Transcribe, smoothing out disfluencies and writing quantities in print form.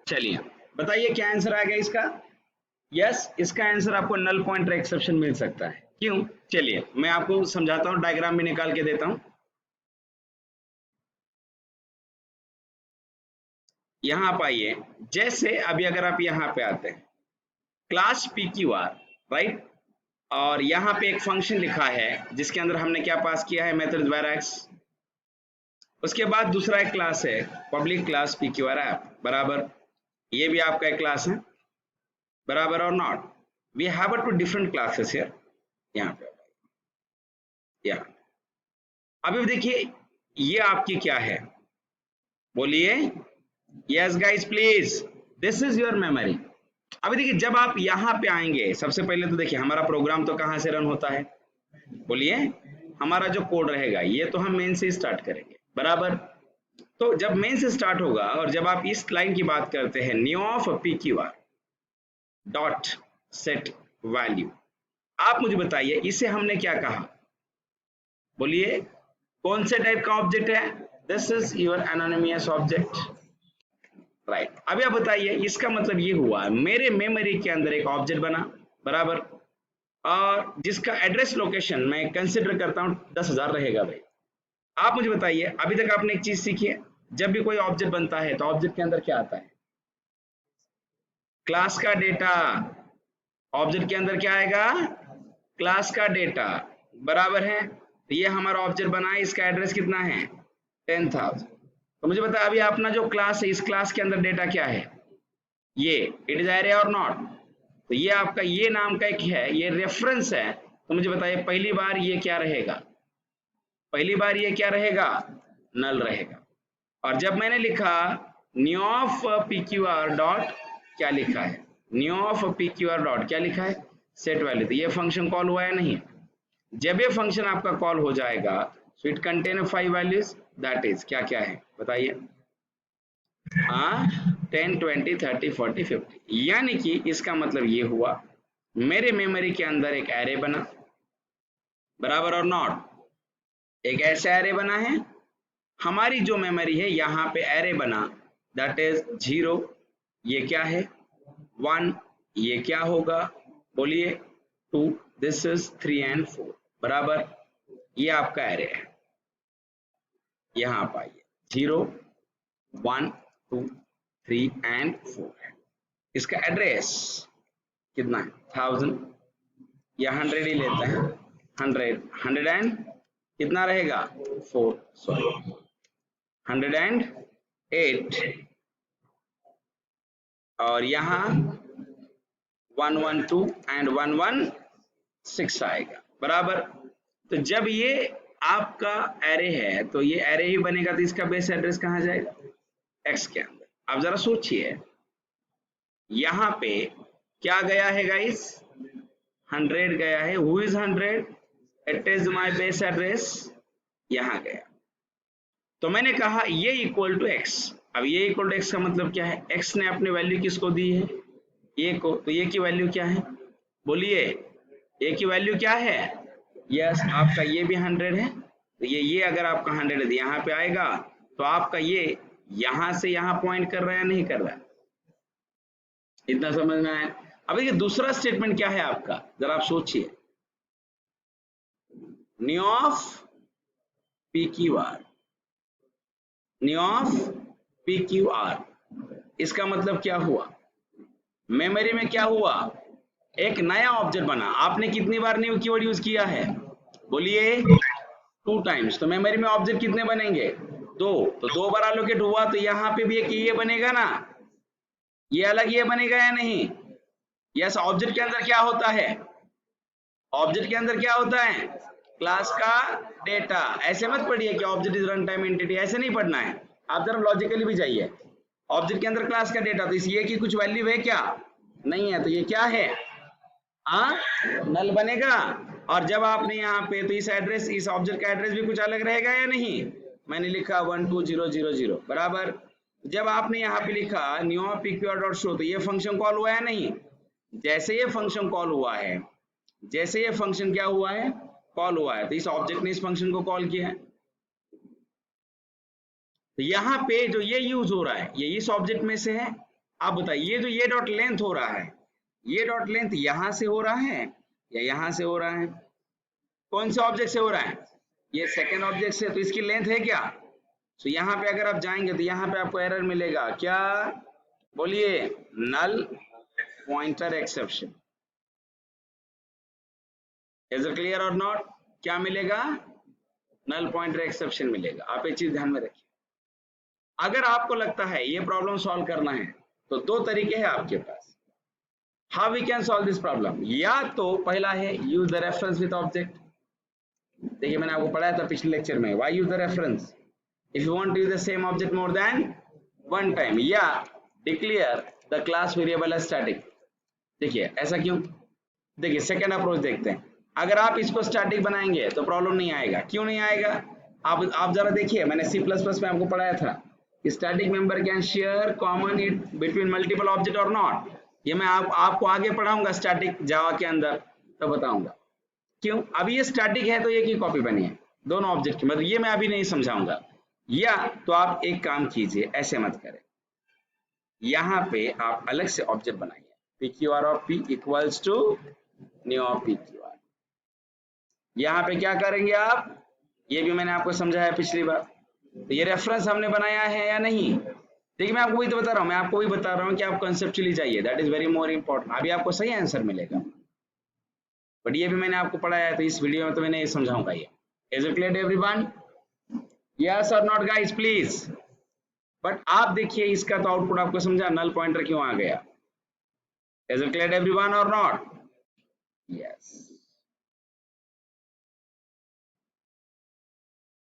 चलिए बताइए क्या आंसर आ गया इसका। यस, इसका आंसर आपको नल पॉइंटर एक्सेप्शन मिल सकता है। क्यों? चलिए मैं आपको समझाता हूँ, डायग्राम भी निकाल के देता हूँ। यहाँ आप आइए, जैसे अभी अगर आप यहाँ पे आते हैं class P Q are, right, और यहाँ पे एक फंक्शन लिखा है जिसके अंदर हमने क्या पास किया है, मेथड वैरक्स। उसके बाद दूसरा एक क्लास है public class P Q R app, बराबर, ये भी आपका एक क्लास है, बराबर और not. We have two different classes here. यहाँ पे यहाँ अभी देखिए ये आपकी क्या है, बोलिए। Yes guys please, this is your memory. अभी देखिए जब आप यहाँ पे आएंगे, सबसे पहले तो देखिए हमारा प्रोग्राम तो कहाँ से रन होता है, बोलिए। हमारा जो कोड रहेगा ये तो हम मेन से स्टार्ट करेंगे, बराबर। तो जब मेन से स्टार्ट होगा और जब आप इस लाइन की बात करते हैं, new of P Q R dot set value, आप मुझे बताइए इसे हमने क्या कहा, बोलिए। कौन से टाइप का ऑब्जेक्ट है? This is your anonymous object, right. अभी आप बताइए इसका मतलब ये हुआ मेरे मेमोरी के अंदर एक ऑब्जेक्ट बना, बराबर, और जिसका एड्रेस लोकेशन मैं कंसिडर करता हूँ 10,000 रहेगा भाई। आप मुझे बताइए अभी तक आपने एक चीज सीखी है, जब भी कोई ऑब्जेक्ट बनता है तो ऑब्जेक्ट के अंदर क्या आता है, क्लास का डेटा। ऑब्जेक्ट के अंदर क्या आएगा, क्लास का डेटा, बराबर है। तो ये हमारा ऑब्जेक्ट बना है, इसका एड्रेस कितना है, 10,000। तो मुझे बता अभी अपना जो क्लास है इस क्लास के अंदर डेटा क्या है, ये इट इज एरे और नॉट। तो ये आपका ये नाम का एक है, ये रेफरेंस है। तो मुझे बताइए पहली बार ये क्या रहेगा, पहली बार ये क्या रहेगा, नल रहेगा। और जब मैंने लिखा new of P Q R dot, क्या लिखा है, new of P Q R dot क्या लिखा है, सेट वैल्यू, तो ये फंक्शन कॉल हुआ है नहीं। जब ये फंक्शन आपका कॉल हो जाएगा, so it contain 5 values, that is क्या क्या है बताइए, हाँ 10 20 30 40 50। यानी कि इसका मतलब ये हुआ मेरे मेमोरी के अंदर एक एरे बना, बराबर और नॉट, एक ऐसा एरे बना है। हमारी जो मेमोरी है यहाँ पे एरे बना, दैट इज 0, ये क्या है 1, ये क्या होगा बोलिए 2, दिस इज 3 एंड 4, बराबर। ये आपका एरे है, यहाँ पाइए 0 1 2 3 एंड 4 है। इसका एड्रेस कितना है 1000, या 100 ही लेते हैं, 100 एंड कितना रहेगा 4, सॉरी 108, और यहाँ 112 एंड 116 आएगा, बराबर। तो जब ये आपका एरे है तो ये एरे ही बनेगा, तो इसका बेस एड्रेस कहाँ जाएगा, एक्स के अंदर। आप जरा सोचिए यहाँ पे क्या गया है गाइस, 100 गया है, who is 100, it is my base address, यहाँ गया। तो मैंने कहा ये इक्वल टू एक्स। अब ये इक्वल टू एक्स का मतलब क्या है, एक्स ने अपनी वैल्यू किसको दी है, ये को, तो ये की वैल्यू क्या है बोलिए, ये की वैल्यू क्या है, यस आपका ये भी 100 है। तो ये अगर आपका 100 है यहाँ पे आएगा, तो आपका ये यहां से यहां पॉइंट कर रहा है या नहीं कर रहा है, इतना समझ में आया। अब देखिए दूसरा स्टेटमेंट क्या है आपका, जरा आप सोचिए, new of P Q are, new of P Q are, इसका मतलब क्या हुआ, मेमोरी में क्या हुआ, एक नया ऑब्जेक्ट बना। आपने कितनी बार न्यू कीवर्ड यूज किया है बोलिए, 2 टाइम्स। तो मेमोरी में ऑब्जेक्ट कितने बनेंगे, 2, तो 2 बार एलोकेट हुआ, तो यहाँ पे भी एक ये बनेगा ना, ये अलग ये बनेगा या नहीं। यस, ऑब्जेक्ट के अंदर क्या होता है, ऑब्जेक्ट के अंदर क्या होता है, क्लास का डेटा। ऐसे मत पढ़िए कि object is run time entity, ऐसे नहीं पढ़ना है, आप जरा लॉजिकली भी जाइए। ऑब्जेक्ट के अंदर क्लास का डेटा, तो इस ये की कुछ वैल्यू है क्या, नहीं है, तो ये क्या है, हाँ नल बनेगा। और जब आपने यहाँ पे, तो इस एड्रेस, इस ऑब्जेक्ट का एड्रेस भी कुछ अलग रहेगा या नहीं, मैंने लिखा 12000, बराबर। जब आपने यहाँ पे लिखा न्यू pqr डॉट शो, तो ये फंक्शन कॉल हुआ है नहीं। जैसे ये फंक्शन कॉल हुआ है, जैसे ये फंक्शन क्या हुआ है, कॉल हुआ है, तो इस ऑब्जेक्ट ने इस फंक्शन को कॉल किया है। तो यहाँ पे जो ये यूज हो रहा है ये इस ऑब्जेक्ट में से है, आप बताइए, जो ये डॉट लेंथ हो रहा है, ये डॉट लेंथ यहां से हो रहा है या यहां से हो रहा है? कौन से ऑब्जेक्ट से हो रहा है? ये सेकेंड ऑब्जेक्ट से, तो इसकी लेंथ है क्या? तो यहाँ पे अगर आप जाएंगे तो यहाँ पे आपको एरर मिलेगा, क्या? बोलिए, null pointer exception. Is it clear और नॉट? क्या मिलेगा? नल पॉइंटर एक्सेप्शन मिलेगा। आप एक चीज ध्यान में रखिए, अगर आपको लगता है ये प्रॉब्लम सॉल्व करना है तो दो तरीके हैं आपके पास, how we can solve this problem. या तो पहला है use the reference with object. देखिए मैंने आपको पढ़ाया था पिछले लेक्चर में, why use the reference if you want to use the same object more than one time, या declare the class variable as static। देखिए ऐसा क्यों? देखिए सेकेंड अप्रोच देखते हैं। अगर आप इसको स्टैटिक बनाएंगे तो प्रॉब्लम नहीं आएगा। क्यों नहीं आएगा? आप जरा देखिए, मैंने C++ में आपको पढ़ाया था कि static member can share common it between multiple object और नॉट। ये मैं आपको आगे पढ़ाऊंगा स्टैटिक जावा के अंदर, तो बताऊंगा क्यों। अभी ये स्टैटिक है तो ये की कॉपी बनी है दोनों ऑब्जेक्ट की, मतलब ये मैं अभी नहीं समझाऊंगा। या तो आप एक काम कीजिए, ऐसे मत करें, यहाँ पे आप अलग से ऑब्जेक्ट बनाइए, PQR of P equals to new of PQR। यहाँ पे क्या करेंगे आप, ये भी मैंने आपको समझाया पिछली बार। तो ये रेफरेंस हमने बनाया है या नहीं? देखिए मैं आपको वही तो बता रहा हूँ, मैं आपको वही बता रहा हूँ कि आप कंसेप्चुअली जाइए, that is very more important. अभी आपको सही आंसर मिलेगा, बट ये भी मैंने आपको पढ़ाया है, तो इस वीडियो में तो मैंने ये समझाऊंगा। ये is it clear everyone? Yes और नॉट गाइस प्लीज? बट आप देखिए इसका तो आउटपुट आपको समझा, नल पॉइंटर क्यों आ गया। इज इट क्लियर एवरीवन और नॉट? यस।